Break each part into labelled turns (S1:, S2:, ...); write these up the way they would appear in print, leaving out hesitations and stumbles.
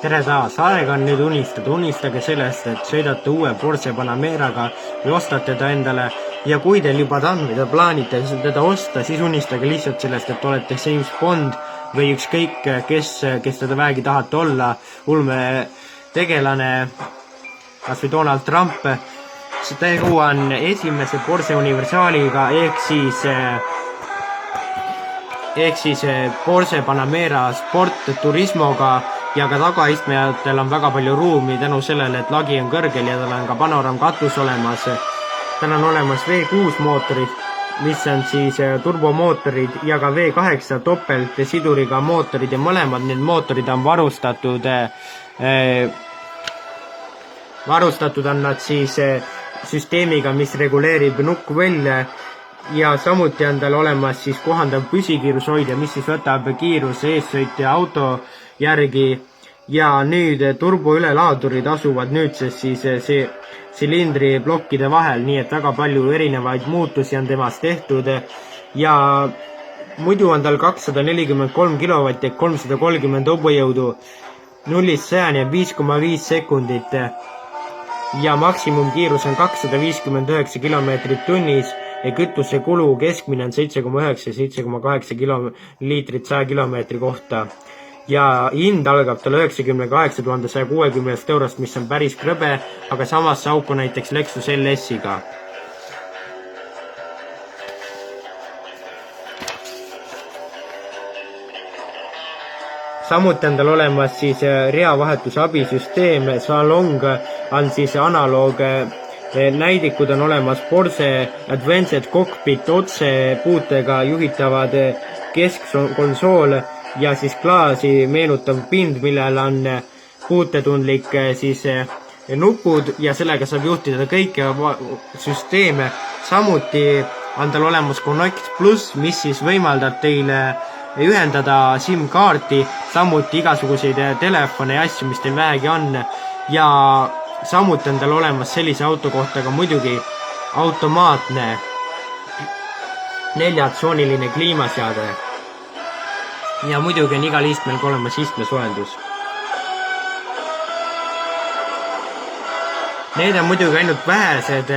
S1: tere taas, aeg on nüüd unistage sellest, et sõidate uue Porsche Panameraga või ostate ta endale ja kui teil juba ta on või te plaanite teda osta, siis unistage lihtsalt sellest, et olete James Bond või ükskõik kes teda vähegi tahate olla, ulmetegelane, kas või Donald Trump. Tegu on esimese Porsche Universaaliga ehk siis Porsche Panamera Sport Turismoga ja ka tagaistmejatel on väga palju ruumi tänu sellele, et lagi on kõrgel ja tal on ka panoraamkatus olemas. Tal on olemas V6 mootorid, mis on siis turbomootorid ja ka V8 topeltsiduriga mootorid ja mõlemad need mootorid on varustatud on nad siis süsteemiga, mis reguleerib nukkvõlle ja samuti on tal olemas siis kohandav püsikiirushoidja, mis siis võtab kiiruse eessõitja auto järgi ja nüüd turboülelaadurid asuvad nüüdsest siis silindri plokkide vahel, nii et väga palju erinevaid muutusi on temast tehtud ja muidu on tal 243 kilovatti ehk 330 hobujõudu, 0-100 5,5 sekundit ja maksimumkiirus on 259 kilomeetrit tunnis ja kütusekulu keskmine on 7,9 ja 7,8 liitrit 100 kilomeetri kohta. Ja hind algab tal 98 160 eurost, mis on päris krõbe, aga samas sauku näiteks Lexus LS-iga. Samuti on tal olemas siis reavahetuse abisüsteem, salong on siis analoog, näidikud on olemas Porsche Advanced Cockpit otsepuutega juhitavad keskkonsool ja siis klaasi meenutav pind, millel on puutetundlik siis nupud ja sellega saab juhtida kõiki süsteeme. Samuti on tal olemas Connect Plus, mis siis võimaldab teile ühendada SIM-kaarti, samuti igasuguseid telefone ja asju, mis teil vähegi on ja samuti on tal olemas sellise auto kohta ka muidugi automaatne 4-tsooniline kliimaseade ja muidugi on igal istmel ka olemas istmesoojendus. Need on muidugi ainult vähesed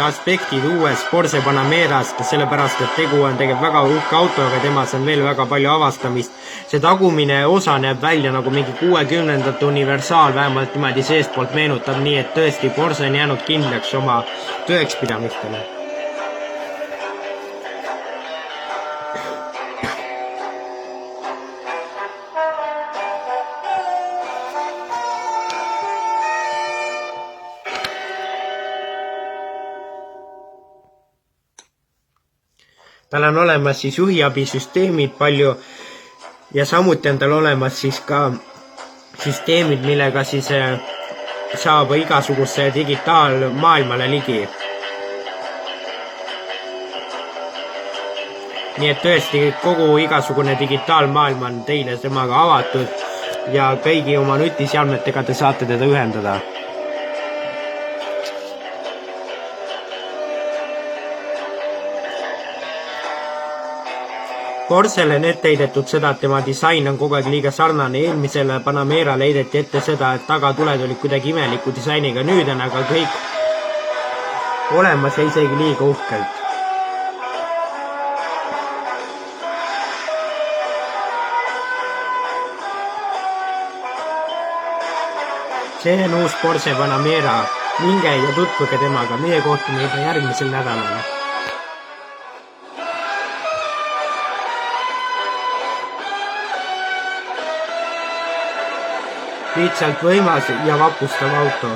S1: aspektid uues Porsche Panamerast, sellepärast et tegu on tegelikult väga uhke autoga, temas on veel väga palju avastamist. See tagumine osa näeb välja nagu mingi 60-ndate universaal, vähemalt niimoodi seestpoolt meenutab, nii et tõesti Porsche on jäänud kindlaks oma tõekspidamistele. Tal on olemas siis juhiabisüsteemid palju ja samuti on tal olemas siis ka süsteemid, millega siis saab igasuguse digitaalmaailmale ligi. Nii et tõesti kogu igasugune digitaalmaailm on teile temaga avatud ja kõigi oma nutiseadmetega te saate teda ühendada. Porschele on ette heidetud seda, et tema disain on kogu aeg liiga sarnane. Eelmisele Panamerale heideti ette seda, et tagatuled olid kuidagi imeliku disainiga. Nüüd on aga kõik olemas ja isegi liiga uhkelt. See on uus Porsche Panamera. Minge ja tutvuge temaga. Meie kohtume juba järgmisel nädalal. Lihtsalt võimas ja vapustav auto.